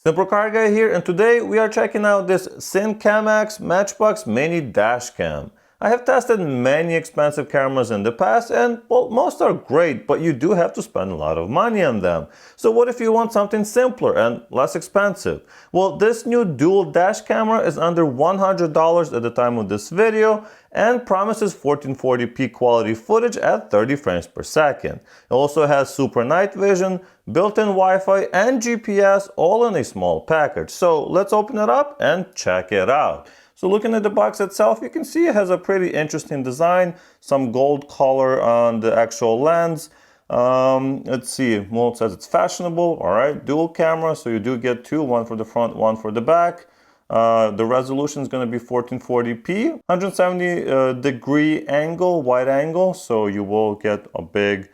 Simple Car Guy here, and today we are checking out this Sincamex Matchbox Mini Dashcam. I have tested many expensive cameras in the past and, well, most are great, but you do have to spend a lot of money on them. So what if you want something simpler and less expensive? Well, this new dual dash camera is under $100 at the time of this video and promises 1440p quality footage at 30 frames per second. It also has super night vision, built-in Wi-Fi and GPS all in a small package. So let's open it up and check it out. So looking at the box itself, you can see it has a pretty interesting design, some gold color on the actual lens. Let's see, well, it says it's fashionable, all right, dual camera, so you do get two, one for the front, one for the back. The resolution is going to be 1440p, 170 degree angle, wide angle, so you will get a big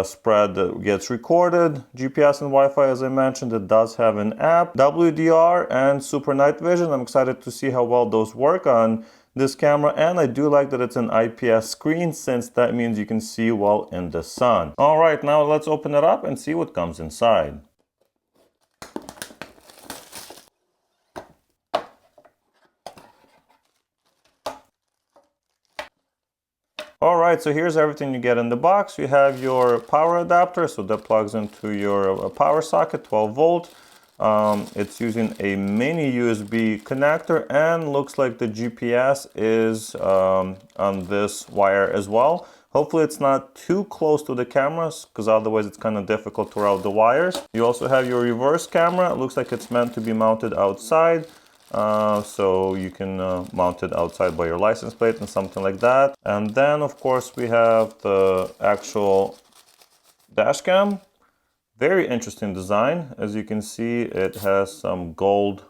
spread that gets recorded. GPS and Wi-Fi, as I mentioned, it does have an app, WDR and super night vision. I'm excited to see how well those work on this camera, and I do like that it's an IPS screen, since that means you can see well in the sun. All right, now let's open it up and see what comes inside. Alright, so here's everything you get in the box. You have your power adapter, so that plugs into your power socket, 12 volt. It's using a mini USB connector, and looks like the GPS is on this wire as well. Hopefully it's not too close to the cameras, because otherwise it's kind of difficult to route the wires. You also have your reverse camera. It looks like it's meant to be mounted outside. So you can mount it outside by your license plate and something like that. And then of course we have the actual dash cam. Very interesting design. As you can see, it has some gold.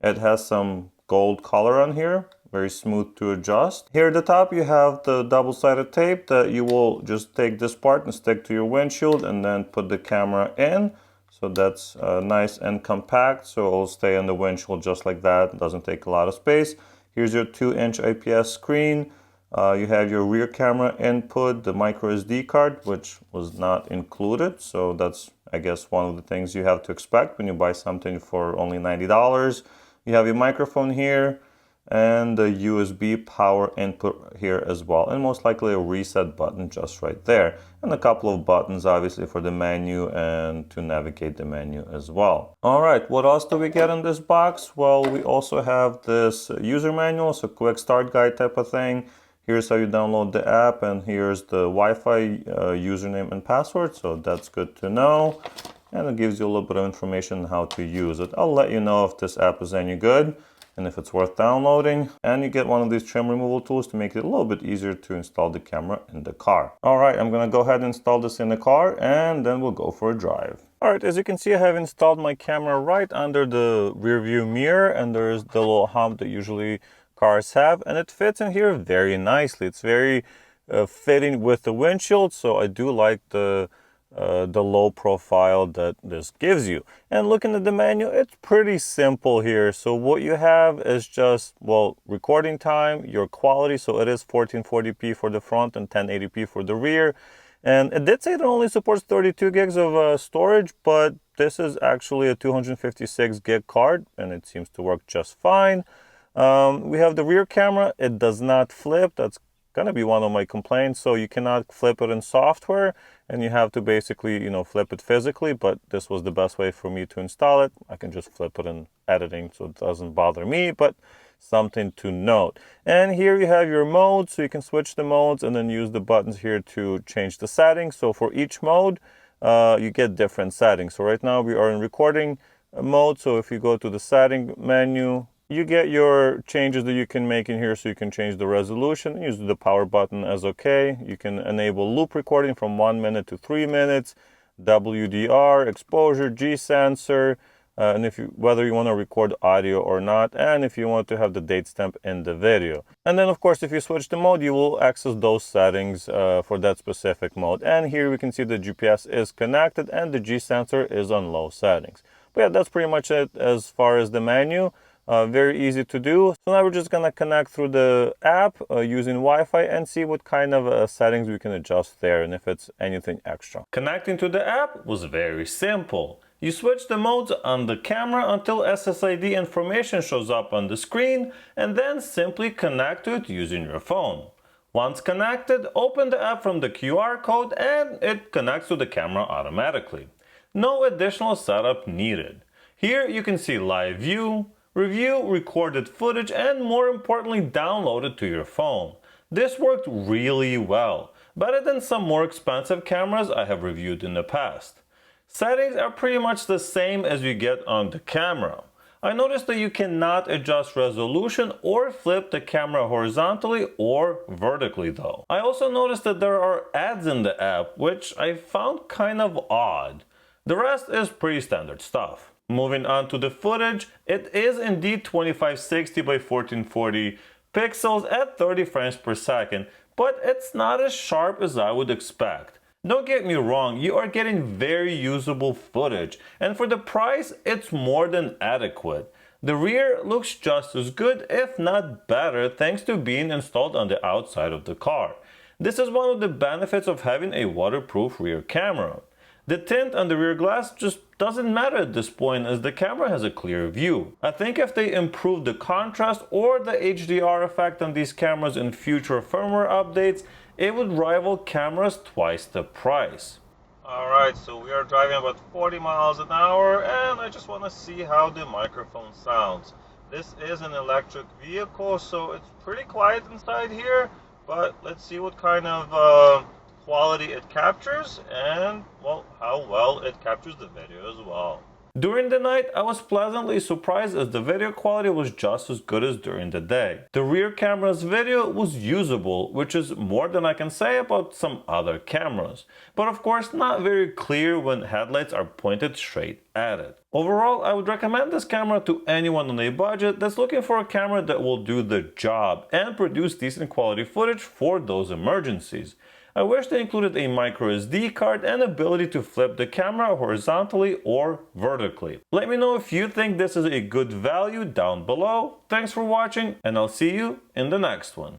It has some gold color on here. Very smooth to adjust. Here at the top you have the double-sided tape that you will just take this part and stick to your windshield and then put the camera in. So that's nice and compact, so it'll stay on the windshield just like that. It doesn't take a lot of space. Here's your 2-inch IPS screen. You have your rear camera input, the micro SD card, which was not included. So that's, I guess, one of the things you have to expect when you buy something for only $90. You have your microphone here and the USB power input here as well, and most likely a reset button just right there, and a couple of buttons obviously for the menu and to navigate the menu as well. All right, what else do we get in this box? Well, we also have this user manual, so quick start guide type of thing. Here's how you download the app, and here's the Wi-Fi username and password, so that's good to know, and it gives you a little bit of information on how to use it. I'll let you know if this app is any good and if it's worth downloading. And you get one of these trim removal tools to make it a little bit easier to install the camera in the car. All right, I'm gonna go ahead and install this in the car, and then we'll go for a drive. All right, as you can see, I have installed my camera right under the rear view mirror, and there's the little hump that usually cars have, and it fits in here very nicely. It's very fitting with the windshield, so I do like the low profile that this gives you. And looking at the menu, it's pretty simple here. So what you have is just, well, recording time, your quality, so it is 1440p for the front and 1080p for the rear. And it did say it only supports 32 gigs of storage, but this is actually a 256 gig card, and it seems to work just fine. We have the rear camera. It does not flip. That's gonna be one of my complaints. So you cannot flip it in software, and you have to basically, you know, flip it physically, but this was the best way for me to install it. I can just flip it in editing, so it doesn't bother me, but something to note. And here you have your modes, so you can switch the modes and then use the buttons here to change the settings. So for each mode, you get different settings. So right now we are in recording mode, so if you go to the setting menu, you get your changes that you can make in here, so you can change the resolution, use the power button as okay. You can enable loop recording from 1 minute to 3 minutes, WDR, exposure, G sensor, and whether you want to record audio or not, and if you want to have the date stamp in the video. And then of course, if you switch the mode, you will access those settings for that specific mode. And here we can see the GPS is connected and the G sensor is on low settings. But yeah, that's pretty much it as far as the menu. Very easy to do. So now we're just gonna connect through the app using Wi-Fi and see what kind of settings we can adjust there and if it's anything extra. Connecting to the app was very simple. You switch the modes on the camera until SSID information shows up on the screen, and then simply connect to it using your phone. Once connected, open the app from the QR code and it connects to the camera automatically. No additional setup needed. Here you can see live view, review recorded footage, and more importantly, download it to your phone. This worked really well, better than some more expensive cameras I have reviewed in the past. Settings are pretty much the same as you get on the camera. I noticed that you cannot adjust resolution or flip the camera horizontally or vertically though. I also noticed that there are ads in the app, which I found kind of odd. The rest is pretty standard stuff. Moving on to the footage, it is indeed 2560 by 1440 pixels at 30 frames per second, but it's not as sharp as I would expect. Don't get me wrong, you are getting very usable footage, and for the price, it's more than adequate. The rear looks just as good, if not better, thanks to being installed on the outside of the car. This is one of the benefits of having a waterproof rear camera. The tint on the rear glass just doesn't matter at this point as the camera has a clear view. I think if they improve the contrast or the HDR effect on these cameras in future firmware updates, it would rival cameras twice the price. Alright, so we are driving about 40 miles an hour and I just want to see how the microphone sounds. This is an electric vehicle, so it's pretty quiet inside here, but let's see what kind of quality it captures and, well, how well it captures the video as well. During the night, I was pleasantly surprised as the video quality was just as good as during the day. The rear camera's video was usable, which is more than I can say about some other cameras, but of course not very clear when headlights are pointed straight at it. Overall, I would recommend this camera to anyone on a budget that's looking for a camera that will do the job and produce decent quality footage for those emergencies. I wish they included a micro SD card and ability to flip the camera horizontally or vertically. Let me know if you think this is a good value down below. Thanks for watching and I'll see you in the next one.